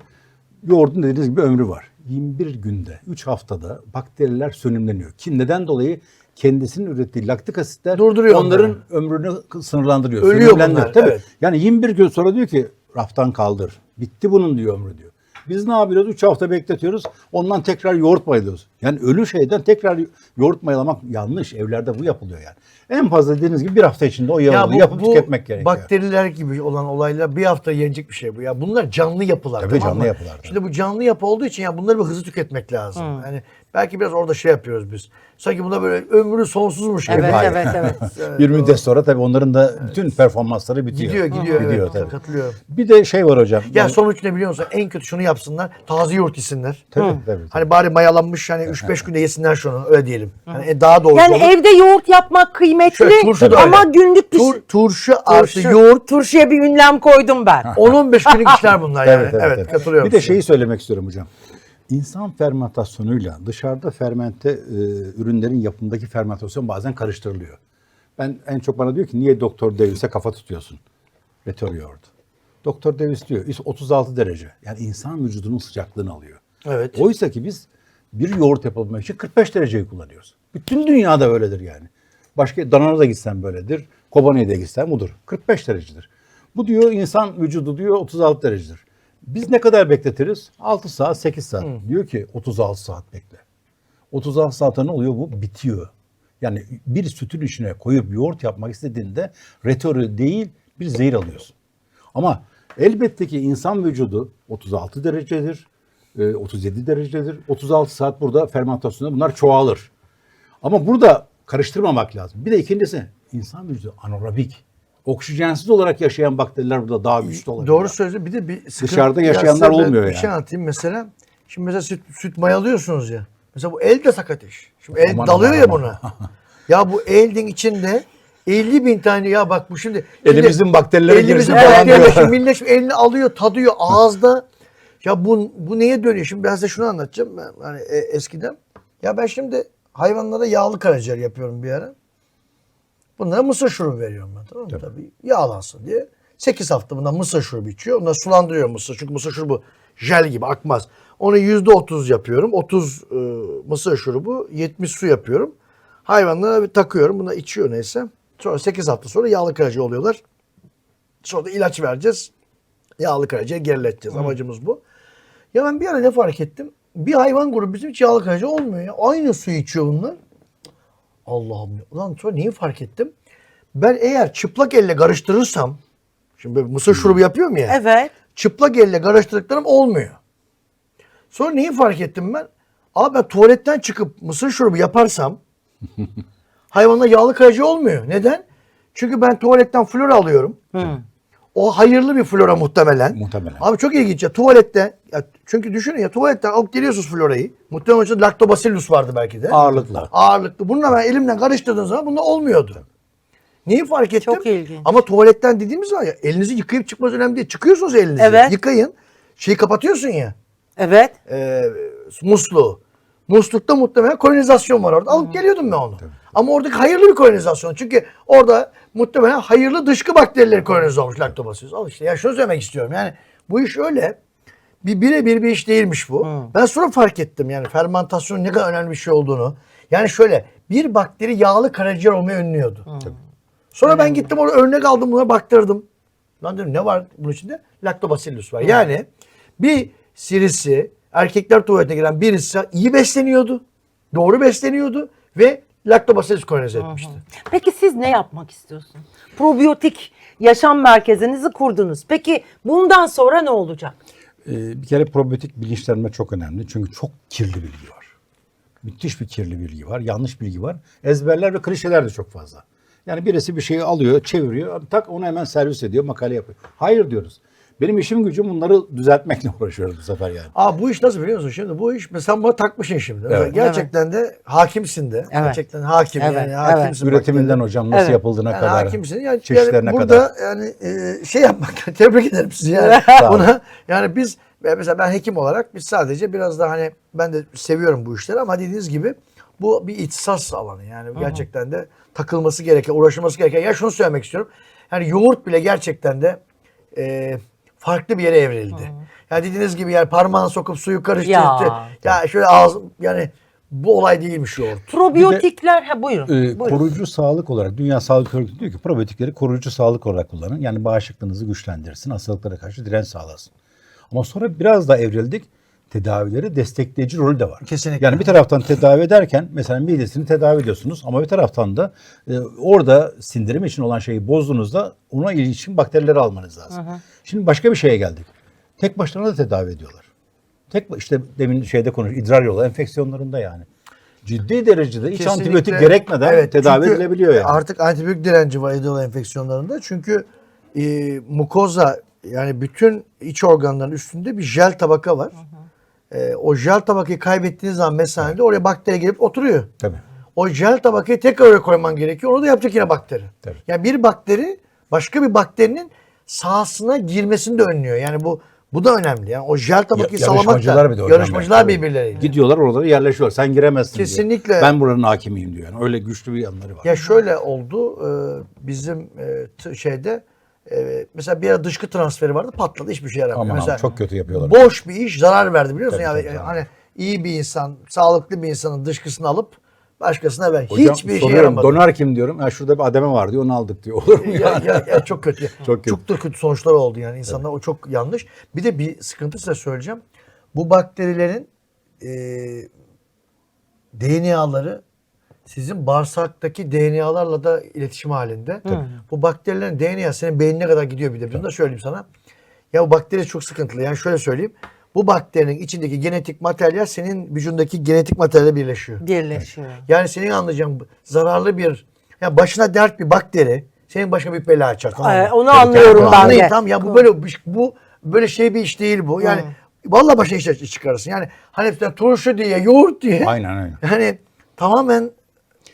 yoğurdun dediğiniz gibi ömrü var. 21 günde, 3 haftada bakteriler sönümleniyor. Ki neden dolayı kendisinin ürettiği laktik asitler Durduruyor onların onları. ömrünü sınırlandırıyor. Ölüyor sönümlendiriyor. bunlar, Tabii. evet. Yani 21 gün sonra diyor ki raftan kaldır. Bitti bunun diyor ömrü diyor. Biz ne yapıyoruz? 3 hafta bekletiyoruz. Ondan tekrar yoğurt mayalıyoruz. Yani ölü şeyden tekrar yoğurt mayalamak yanlış. Evlerde bu yapılıyor yani. En fazla dediğiniz gibi bir hafta içinde o yağı yapıp tüketmek gerekiyor. bakteriler gibi olan olaylar bir hafta yenecek bir şey bu. Ya bunlar canlı yapılar. Tabii, tamam canlı mı? yapılar, tabii. Şimdi bu canlı yapı olduğu için ya bunları bir hızlı tüketmek lazım. Yani belki biraz orada şey yapıyoruz biz. Sanki bunda böyle ömrü sonsuzmuş gibi. Evet, Hayır. evet. Bir müddet sonra tabii onların da bütün performansları bitiyor. Gidiyor. Evet, tabii. katılıyorum. Bir de şey var hocam. Ya sonuç ne biliyor musun? En kötü şunu yapsınlar. Taze yoğurt yesinler. Tabii. Hani bari mayalanmış hani 3-5 günde yesinler şunu öyle diyelim. Hani daha doğru Yani olur. evde yoğurt yapmak kıymetli Şöyle, turşu da ama öyle. günlük Turşu artı yoğurt Turşuya bir ünlem koydum ben. 10-15 günlük işler bunlar yani. Evet, katılıyorum. Bir de size. şeyi söylemek istiyorum hocam. İnsan fermentasyonuyla dışarıda fermente ürünlerin yapımındaki fermentasyon bazen karıştırılıyor. Ben en çok bana diyor ki niye Doktor Davis'e kafa tutuyorsun? Retör yoğurdu. Doktor Davis diyor 36 derece. Yani insan vücudunun sıcaklığını alıyor. Evet. Oysa ki biz bir yoğurt yapabilmek için 45 dereceyi kullanıyoruz. Bütün dünyada öyledir yani. Başka Dana'na da gitsen böyledir. Kobani'ye de gitsen budur. 45 derecedir. Bu diyor insan vücudu diyor 36 derecedir. Biz ne kadar bekletiriz? 6 saat, 8 saat. Diyor ki 36 saat bekle. 36 saatte ne oluyor? Bu bitiyor. Yani bir sütün içine koyup yoğurt yapmak istediğinde retörü değil bir zehir alıyorsun. Ama elbette ki insan vücudu 36 derecedir, 37 derecedir. 36 saat burada fermentasyonda bunlar çoğalır. Ama burada karıştırmamak lazım. Bir de ikincisi insan vücudu anaerobik. Oksijensiz olarak yaşayan bakteriler burada daha güçlü olabilir. Doğru söylüyorsun. Bir de bir sıkıntı. Dışarıda Ya yaşayanlar size ben olmuyor Bir yani. şey anlatayım mesela. Şimdi mesela süt mayalıyorsunuz ya. Mesela bu el de sakat iş. Şimdi el Aman, dalıyor aman, ya aman. buna. Ya bu elin içinde 50.000 tane ya bak bu şimdi. Elimizin bakterileri elimizin girsin falan bakterileri. diyor. Şimdi millet şimdi elini alıyor, tadıyor ağızda. Ya bu neye dönüyor? Şimdi ben size şunu anlatacağım. Ben, hani eskiden. Ya ben şimdi hayvanlara yağlı karaciğer yapıyorum bir ara. Bunlara mısır şurubu veriyorum ben, tamam mı? Tabii yağlansın diye. 8 hafta bundan mısır şurubu içiyor. Ondan sulandırıyor mısır. Çünkü mısır şurubu jel gibi akmaz. Onu %30 yapıyorum. 30 mısır şurubu, 70 su yapıyorum. Hayvanlara bir takıyorum. Bunlar içiyor neyse. Sonra 8 hafta sonra yağlı karaciğer oluyorlar. Sonra da ilaç vereceğiz. Yağlı karaciğeri gerileteceğiz. Amacımız bu. Ya ben bir ara ne fark ettim? Bir hayvan grubu bizim hiç yağlı karaciğer olmuyor ya. Aynı suyu içiyor bunlar. Allah'ım. Ulan sonra neyi fark ettim? Ben eğer çıplak elle karıştırırsam, şimdi böyle mısır şurubu yapıyorum ya. Evet. Çıplak elle karıştırdıklarım olmuyor. Sonra neyi fark ettim ben? Abi ben tuvaletten çıkıp mısır şurubu yaparsam hayvanla yağlı karaciğer olmuyor. Neden? Çünkü ben tuvaletten flor alıyorum. O hayırlı bir flora muhtemelen. Muhtemelen. Abi çok ilginç ya tuvalette. Ya çünkü düşünün ya tuvaletten alıp geliyorsunuz florayı. Muhtemelen içinde Lactobacillus vardı belki de. Ağırlıkla. Ağırlıklı. Bununla ben elimden karıştırdığım zaman bunda olmuyordu. Neyi fark ettim? Çok ilginç. Ama tuvaletten dediğimiz var ya elinizi yıkayıp çıkması önemli değil. Çıkıyorsunuz elinizi. Evet. Yıkayın. Şeyi kapatıyorsun ya. Evet. Musluğu. Muslukta muhtemelen kolonizasyon var orada. Alıp geliyordum ben onu. Ama oradaki hayırlı bir kolonizasyon. Çünkü orada muhtemelen hayırlı dışkı bakterileri kolonize olmuş Lactobacillus. Al işte. Ya şunu söylemek istiyorum. Yani bu iş öyle birebir bir iş değilmiş bu. Ben sonra fark ettim yani fermentasyonun ne kadar önemli bir şey olduğunu. Yani şöyle bir bakteri yağlı karaciğer olmayı önlüyordu. Sonra ben gittim orada örnek aldım buna baktırdım. Lan dedim ne var bunun içinde? Lactobacillus var. Yani bir sirisi erkekler tuvaletine giren birisi iyi besleniyordu. Doğru besleniyordu ve Lactobacillus kolonize etmişti. Peki siz ne yapmak istiyorsunuz? Probiyotik yaşam merkezinizi kurdunuz. Peki bundan sonra ne olacak? Bir kere probiyotik bilinçlenme çok önemli. Çünkü çok kirli bilgi var. Müthiş bir kirli bilgi var. Yanlış bilgi var. Ezberler ve klişeler de çok fazla. Yani birisi bir şeyi alıyor, çeviriyor. Tak onu hemen servis ediyor, makale yapıyor. Hayır diyoruz. Benim işim gücüm bunları düzeltmekle uğraşıyoruz bu sefer yani. Bu iş nasıl biliyor musun? Şimdi bu iş mesela buna takmışsın şimdi. Evet. Gerçekten de hakimsin de. Evet. Gerçekten hakim Evet, yani hakimsin. Üretiminden hocam nasıl Evet. yapıldığına Yani kadar, hakimsin. Yani, çeşitlerine burada kadar. yani şey yapmaktan tebrik ederim sizi yani. Sağ olun. Buna yani biz mesela ben hekim olarak biz sadece biraz da hani ben de seviyorum bu işleri ama dediğiniz gibi bu bir ihtisas alanı. Yani gerçekten de takılması gereken, uğraşılması gereken. Ya şunu söylemek istiyorum. Yani yoğurt bile gerçekten de farklı bir yere evrildi. Yani dediğiniz gibi yani parmağını sokup suyu karıştırıp ya şöyle yani bu olay değilmiş yoğurt. Probiyotikler, buyurun. Buyurun. Koruyucu sağlık olarak Dünya Sağlık Örgütü diyor ki probiyotikleri koruyucu sağlık olarak kullanın. Yani bağışıklığınızı güçlendirsin, hastalıklara karşı direnç sağlasın. Ama sonra biraz daha evrildik. Tedavileri destekleyici rolü de var. Kesinlikle. Yani bir taraftan tedavi ederken mesela midesini tedavi ediyorsunuz ama bir taraftan da orada sindirim için olan şeyi bozduğunuzda ona ilişkin bakterileri almanız lazım. Şimdi başka bir şeye geldik. Tek başlarına da tedavi ediyorlar. İşte demin idrar yolu enfeksiyonlarında yani. Ciddi derecede hiç Kesinlikle. antibiyotik gerekmeden tedavi çünkü edilebiliyor yani. Artık antibiyotik direnci var edilen enfeksiyonlarında. Çünkü mukoza yani bütün iç organların üstünde bir jel tabaka var. O jel tabakayı kaybettiğiniz zaman mesanede oraya bakteri gelip oturuyor. Tabii. O jel tabakayı tekrar oraya koyman gerekiyor. Onu da yapacak yine bakteri. Tabii. Yani bir bakteri başka bir bakterinin sahasına girmesini de önlüyor. Yani bu da önemli. Yani o jel tabakayı sağlamak Yarışmacılar bir de da hocam. yarışmacılar Tabii. birbirleriyle. Gidiyorlar oralara yerleşiyorlar. Sen giremezsin Kesinlikle. diyor. Ben buranın hakimiyim diyor. Yani öyle güçlü bir yanları var. Ya şöyle oldu bizim şeyde mesela bir ara dışkı transferi vardı patladı hiçbir şey yaramıyor. Aman Mesela çok kötü yapıyorlar. boş bir iş zarar verdi biliyor musun? Tabii, Yani tabii. hani iyi bir insan, sağlıklı bir insanın dışkısını alıp başkasına ver. Hocam Hiçbir şey soruyorum, yaramadı. donar kim diyorum. Ya şurada bir ademe var diyor onu aldık diyor. Olur mu ya? Ya çok kötü. Çok kötü. Çok da kötü sonuçlar oldu yani insanlar o çok yanlış. Bir de bir sıkıntı size söyleyeceğim. Bu bakterilerin DNA'ları sizin bağırsaktaki DNA'larla da iletişim halinde. Bu bakterilerin DNA senin beynine kadar gidiyor bir de. Bunu da söyleyeyim sana. Ya bu bakteri çok sıkıntılı. Yani şöyle söyleyeyim. Bu bakterinin içindeki genetik materyal senin vücudundaki genetik materyalle birleşiyor. Birleşiyor. Yani senin anlayacağın zararlı bir, ya başına dert bir bakteri senin başına bir bela açar. Tamam mı? Onu anlıyorum ben Anlayın, de. tamam ya bu böyle şey bir iş değil bu. Yani vallahi başına iş çıkarırsın. Yani hani turşu diye, yoğurt diye. Aynen. Yani tamamen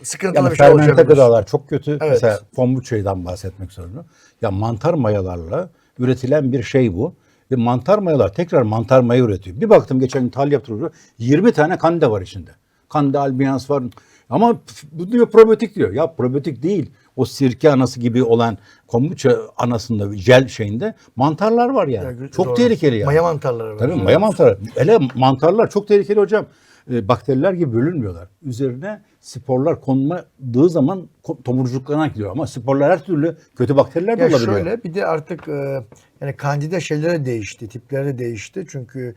sıkıntılı Yani bir şey fermente olacak. gıdalar çok kötü. Evet. Mesela kombuça'dan bahsetmek zorunda. Ya mantar mayalarla üretilen bir şey bu. Ve mantar mayalar tekrar mantar maya üretiyor. Bir baktım geçen gün tahlil yaptırıyor. 20 tane kandida var içinde. Kandida albicans var. Ama bu diyor probiyotik diyor. Ya probiyotik değil. O sirke anası gibi olan kombuça anasında jel şeyinde mantarlar var yani. Ya, çok doğru. tehlikeli yani. Maya mantarları var. Tabii maya mantarları. Hele mantarlar çok tehlikeli hocam. Bakteriler gibi bölünmüyorlar. Üzerine sporlar konmadığı zaman tomurcuklarına gidiyor. Ama sporlar her türlü kötü bakteriler de Ya olabiliyor. şöyle bir de artık yani kandida şeyleri değişti, tipleri de değişti. Çünkü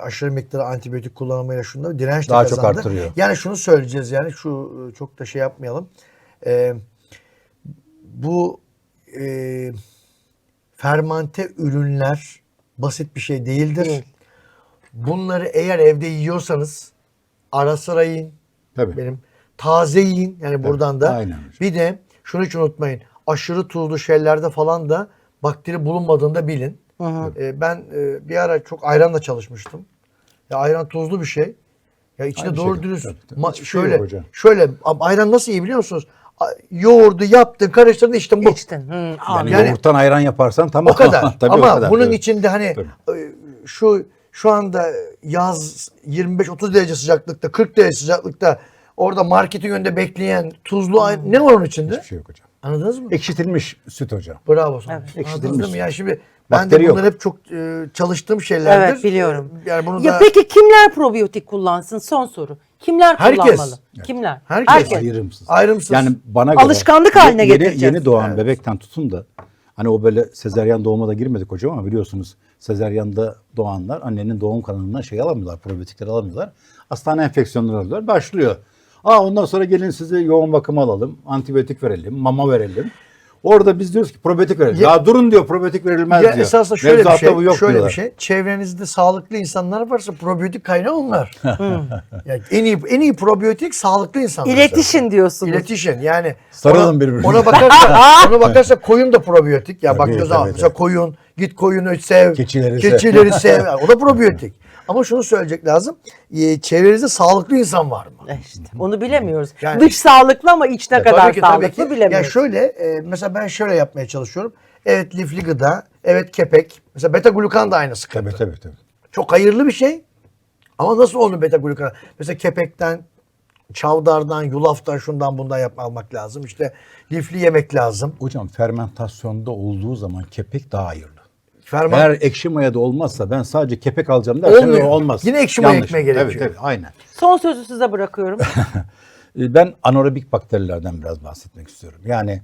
aşırı miktarda antibiyotik kullanımıyla şunda direnç de Daha çok kazandı. arttırıyor. Yani şunu söyleyeceğiz yani şu çok da şey yapmayalım. Bu fermante ürünler basit bir şey değildir. Değil. Bunları eğer evde yiyorsanız ara sıra yiyin. Tabii. Benim taze yiyin yani buradan da. aynen hocam. Bir de şunu hiç unutmayın. Aşırı tuzlu şeylerde falan da bakteri bulunmadığını da bilin. Ben bir ara çok ayranla çalışmıştım. Ya ayran tuzlu bir şey. Ya içinde Aynı doğru şey. dürüst Tabii. Hiçbir şey yok şöyle hocam. şöyle ayran nasıl iyi biliyor musunuz? Yoğurdu yaptın, karıştırdın, içtin bu. İçtin. Yani, Yani- yoğurttan ayran yaparsan tamam. O kadar. Tabii Ama o kadar, bunun tabii. içinde hani şu anda yaz 25-30 derece sıcaklıkta, 40 derece sıcaklıkta orada marketin önünde bekleyen tuzlu ne var onun içinde? Hiçbir şey yok hocam. Anladınız mı? Ekşitilmiş süt hocam. Bravo sana. Evet. Anladınız Ekşitilmiş. mı? Yani şimdi ben Bakteri de yok. bunlar hep çok çalıştığım şeylerdir. Evet, biliyorum. Yani bunu Ya da peki kimler probiyotik kullansın? Son soru. Kimler Herkes. kullanmalı? Evet. Kimler? Herkes. Ayrımsız. Ayrımsız. Yani bana göre Alışkanlık haline yeni, getireceğiz. yeni doğan Evet. bebekten tutun da hani o böyle sezaryen doğuma da girmedik hocam ama biliyorsunuz sezaryanda doğanlar annenin doğum kanalından şey alamıyorlar, probiyotikleri alamıyorlar. Hastane enfeksiyonları alıyorlar. Başlıyor. Ondan sonra gelin size yoğun bakım alalım, antibiyotik verelim, mama verelim. Orada biz diyoruz ki probiyotik verelim. Ya durun diyor, probiyotik verilmez ya diyor. esasında şöyle bir Mevzuatta şey, bu yok şöyle diyorlar. bir şey. Çevrenizde sağlıklı insanlar varsa probiyotik kaynağı onlar. Yani en iyi probiyotik sağlıklı insanlar. İletişin diyorsunuz. İletişin yani Sarılın birbirine. ona bakarsa koyun da probiyotik. Ya Tabii, bakıyoruz tabii, ama mesela tabii. koyun, git koyunu sev. Keçileri sev. sev. O da probiyotik. Ama şunu söyleyecek lazım. Çevrenizde sağlıklı insan var mı? İşte onu bilemiyoruz. Yani- Dış sağlıklı ama iç ne kadar Tabii ki, tabii sağlıklı ki. bilemiyoruz. Ya şöyle mesela ben şöyle yapmaya çalışıyorum. Evet lifli gıda, evet kepek. Mesela beta glukan da aynı sıkıntı. Tabii. Çok hayırlı bir şey. Ama nasıl onu beta glukan? Mesela kepekten, çavdardan, yulaftan, şundan bundan almak lazım. İşte lifli yemek lazım. Hocam fermentasyonda olduğu zaman kepek daha hayırlı. Ferman Eğer ekşi maya da olmazsa ben sadece kepek alacağım dersen Olmuyor. olmaz. Yine ekşi maya Yanlış. ekmeye gerekiyor. Tabii aynen. Son sözü size bırakıyorum. Ben anaerobik bakterilerden biraz bahsetmek istiyorum. Yani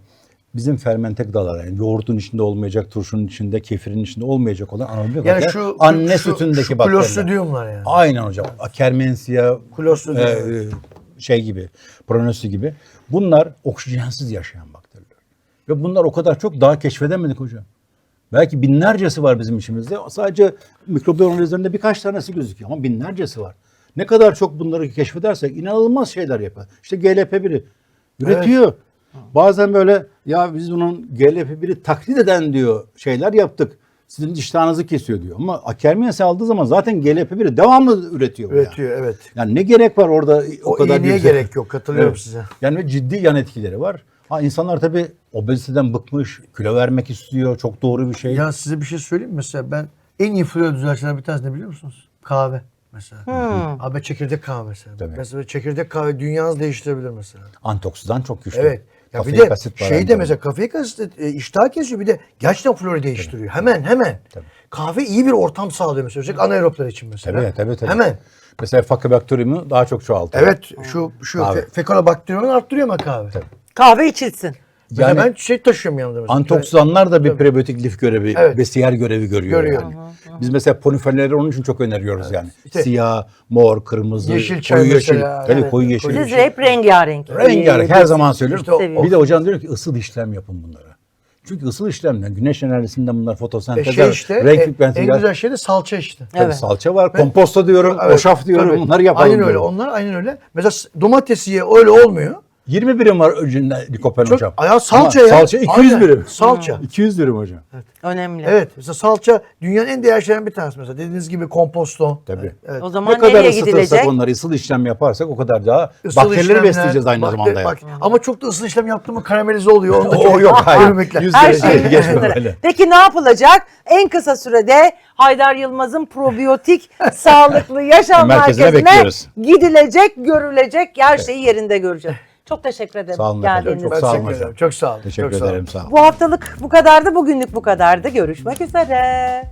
bizim fermente gıdalar yani yoğurdun içinde olmayacak, turşunun içinde, kefirin içinde olmayacak olan anaerobik yani bakteriler anne sütündeki şu bakteriler. Clostridium'lar yani. Aynen hocam. Kermensia, Clostridium. şey gibi, pronosi gibi. Bunlar oksijensiz yaşayan bakteriler. Ve bunlar o kadar çok daha keşfedemedik hocam. Belki binlercesi var bizim içimizde. Sadece mikrobiyom analizlerinde birkaç tanesi gözüküyor ama binlercesi var. Ne kadar çok bunları keşfedersek inanılmaz şeyler yapar. İşte GLP-1'i üretiyor. Bazen böyle ya biz bunun GLP-1'i taklit eden diyor şeyler yaptık. Sizin iştahınızı kesiyor diyor. Ama Akermiyası aldığı zaman zaten GLP-1'i devamlı üretiyor. Üretiyor evet. Yani ne gerek var orada o kadar iğneye büyük- gerek yok. Katılıyorum Evet. size. Yani ciddi yan etkileri var. İnsanlar tabii obeziteden bıkmış, kilo vermek istiyor. Çok doğru bir şey. Ya size bir şey söyleyeyim mi? Mesela ben en iyi flora düzeltilen bir tanesi ne biliyor musunuz? Kahve mesela. Abi çekirdek kahve mesela. Tabii. Mesela çekirdek kahve dünyanızı değiştirebilir mesela. Antioksidan çok güçlü. Evet. Ya bir Kafeik de asit var şey aynı de mesela kafeik asit iştah kesiyor bir de gerçekten florayı değiştiriyor. Hemen. Tabii. Kahve iyi bir ortam sağlıyor mesela. Özellikle anaeroblar için mesela. Tabii. Hemen. Mesela Faccobacterium'u daha çok çoğaltıyor. Evet şu Kahve. fekalobakteriyonu arttırıyor ama kahve. Kahve içilsin. Mesela Yani ben şey taşıyorum yanımda mesela. antioksidanlar da bir prebiyotik lif görevi, Evet. besiyer görevi görüyor. Görüyor. Yani. Biz mesela poniferleri onun için çok öneriyoruz yani. İşte- Siyah, mor, kırmızı, Yeşil çay koyu yeşil. mesela. Tabii Evet, koyu yeşil. koyu Siz hep rengarenk. Rengarenk her zaman söylüyorum. İşte o- bir de hocam diyor ki ısıl işlem yapın bunlara. Çünkü ısıl işlemle güneş enerjisinden bunlar fotosentezler, renk en pigmenti güzel şey de salça işte. Tabii Evet. salça var, komposto diyorum, Evet, hoşaf diyorum, tabii. bunları yapalım Aynen öyle. diyorum. Onlar aynen öyle. Mesela domatesi ye öyle olmuyor. 20 birim var öncünde likopen Çok hocam. ayağı salça Ama ya. Salça 200 Aynen. birim. Salça. 200 birim hocam. Önemli. Evet. Mesela salça dünyanın en değerli şeylerinden bir tanesi mesela. Dediğiniz gibi komposto. Tabii. Evet. O zaman Ne kadar nereye ısıtırsak gidilecek? onları ısıl işlem yaparsak o kadar daha Isıl bakterileri işlemler, besleyeceğiz aynı zamanda. bak, ama çok da ısıl işlem yaptı mı karamelize oluyor. Onu da O çok- yok hayır. Yürümekle. 100 Her derece şey geçme sınırı. böyle. Peki ne yapılacak? En kısa sürede Haydar Yılmaz'ın probiyotik sağlıklı yaşam Merkezine merkezine bekliyoruz. gidilecek, görülecek. Her şeyi yerinde göreceğiz. Çok teşekkür ederim Sağ olun efendim. geldiğiniz Çok Ben için. sağ olun teşekkür hocam. ederim. Çok sağ olun. Teşekkür Çok sağ olun. ederim sağ olun. Bu haftalık bu kadardı, bugünlük bu kadardı. Görüşmek üzere.